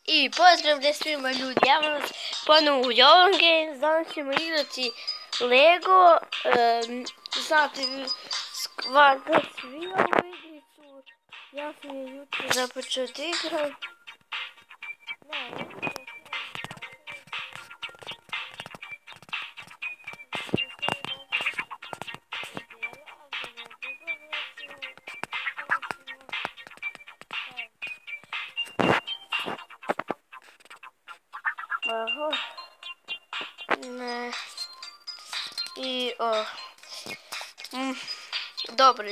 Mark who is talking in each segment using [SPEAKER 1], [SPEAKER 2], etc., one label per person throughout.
[SPEAKER 1] I pozdrav svima ljudi, ja vas ponovo u Jovan Games, danas ćemo igrati Lego, znate valjda svi ovu igricu, ja sam je jutro započeo da igram. Ne. I dobro,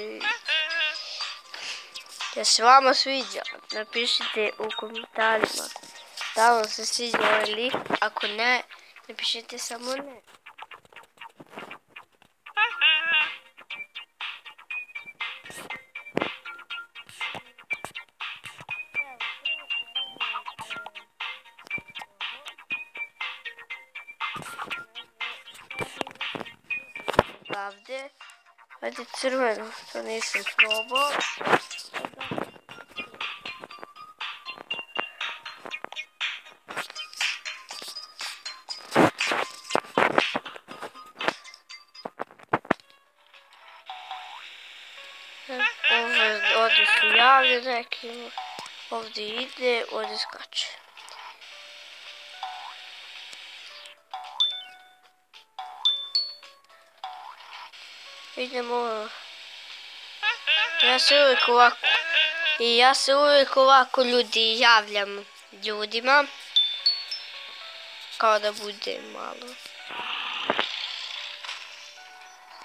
[SPEAKER 1] da se vama sviđa, napišite u komentarima da vam se sviđa ovaj lik, ako ne, napišite samo ne. Ovdje, ajde crveno, to nisam probao. Ovdje su javlje neki, ovdje ide, ovdje skače. Idemo, ja se uvijek ovako ljudi javljam ljudima, kao da bude malo.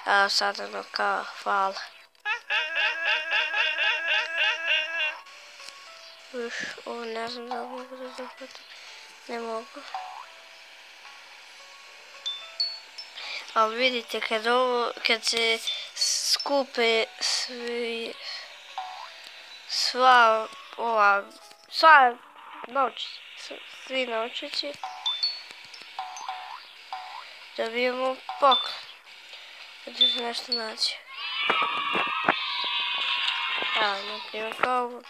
[SPEAKER 1] A sad ono kao hvala. Ovo ne znam da mogu da zahvatim, ne mogu. Ali vidite kad se skupe sva novčići, svi novčići, dobijemo poklon. Kada se nešto nađe. Evo, naprimjer kao ovo.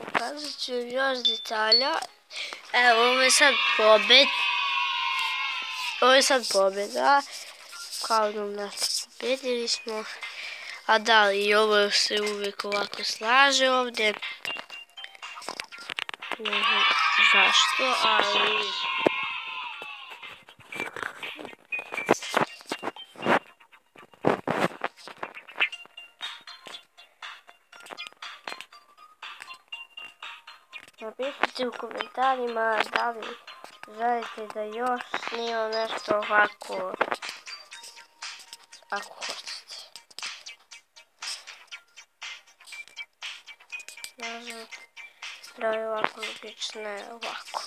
[SPEAKER 1] Pokazat ću još detalja. Evo, ovo je sad pobed. Ovo je sad pobjeda, kao nam nas pobjedili smo, a da, i ovo se uvijek ovako slaže ovdje, ne znam zašto, ali... Napišite u komentarima da li želite da još snimam nešto ovako, ako hoćete. Možda da je ovako logično, ovako.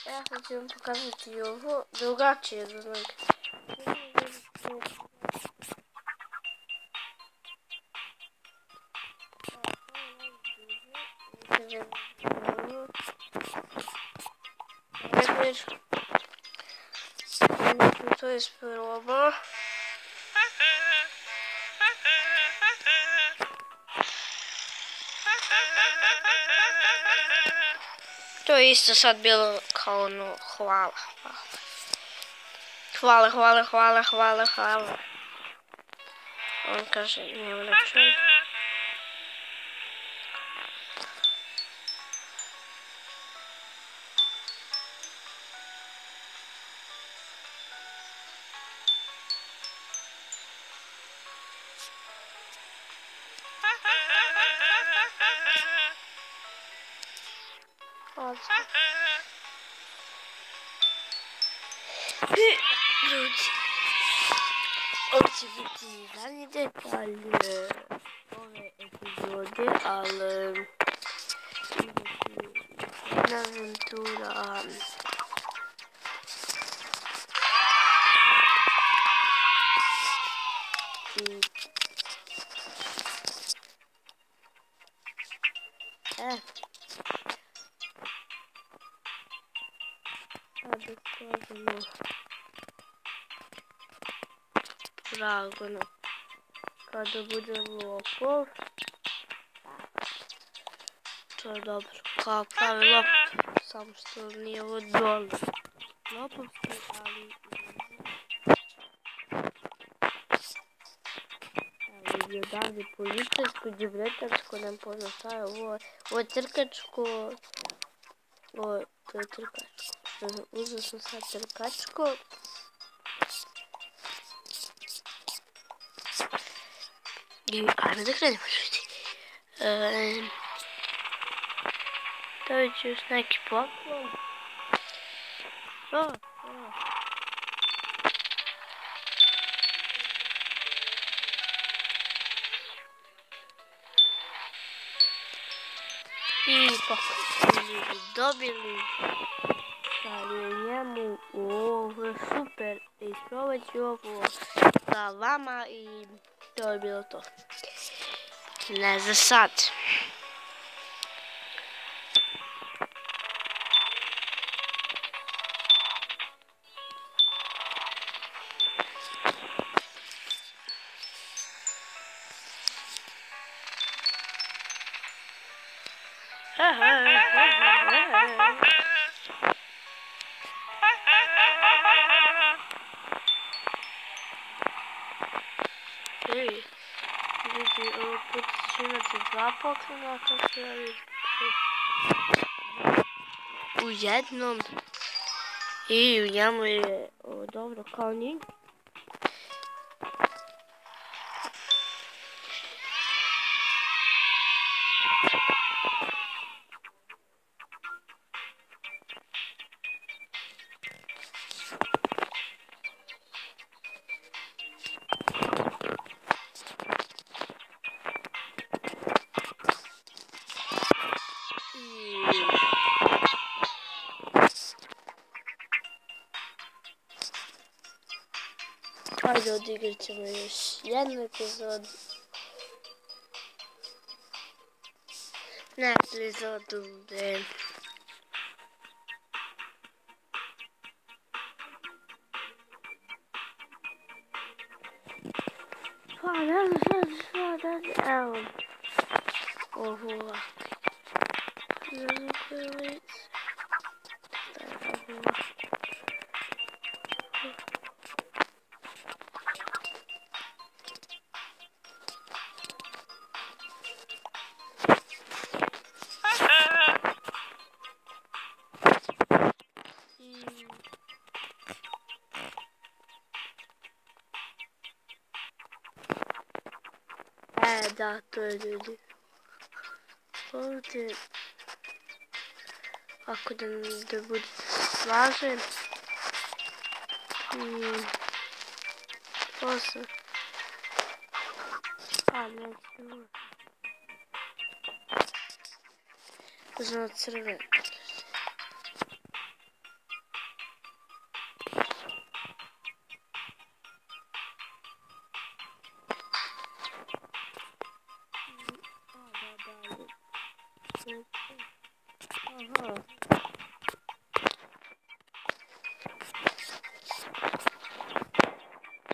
[SPEAKER 1] Ja sad ću vam pokazati i ovo, drugačije za znak. To je isprobao. To je isto sad bilo kao ono hvala. Hvala. On kaže nema račun. Ljudi, ovo će biti zadnji detalj ove epizode, ali jedna aventura. Drago, kada budem lopov. To je dobro, kao pravi lopov, samo što nije ovo dole. Lopovski, ali i odavde policijsko, džebretarsko, nem poznam šta je ovo. Ovo je trkačko, to je trkačko. Uzeo sam sad trkačko. I ajme da krenemo ljudi. Stavit ću još neki poklon. I poklon smo ljudi dobili. Stavio njemu. Ovo je super. Isprobat ću ovo sa vama i to je bilo to. Ne za sad. Ej, ljudi, ovog puta ću imati 2 poklona, kao što ja vidim. U jednom. I u njemu je dobro kao njih. Hajde odigrat ćemo još jednu epizodu. Ne epizodu gdje... Pa ne znam šta da... Evo. Ovo. Ne znam koje lice. Šta je ovo? Da, to je ljudi. Ovdje, ako da bude slažen. I posle. A, neće ovo. Uzmemo crven. Aha.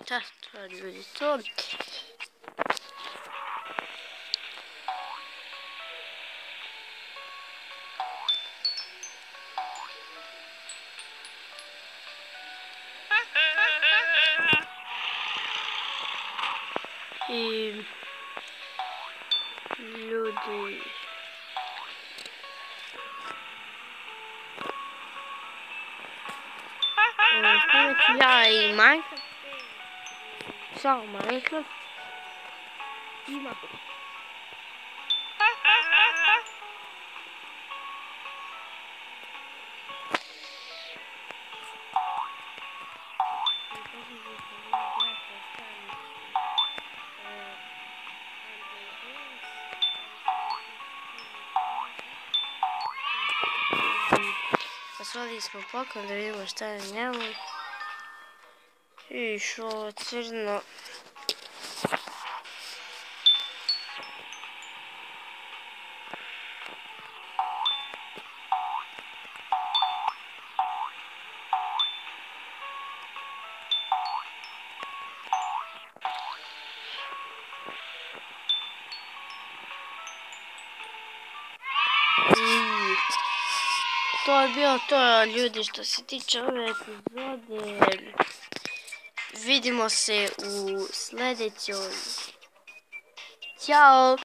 [SPEAKER 1] Da, to je ljudi to. I ljudi... Ja i Minecraft. Samo Minecraft. Ima. Posvali smo poklon da vidimo šta je njemu. I šo crno. to je bilo to, ljudi, što se tiče ove epizode. Vidimo se u sljedećoj. Ćao!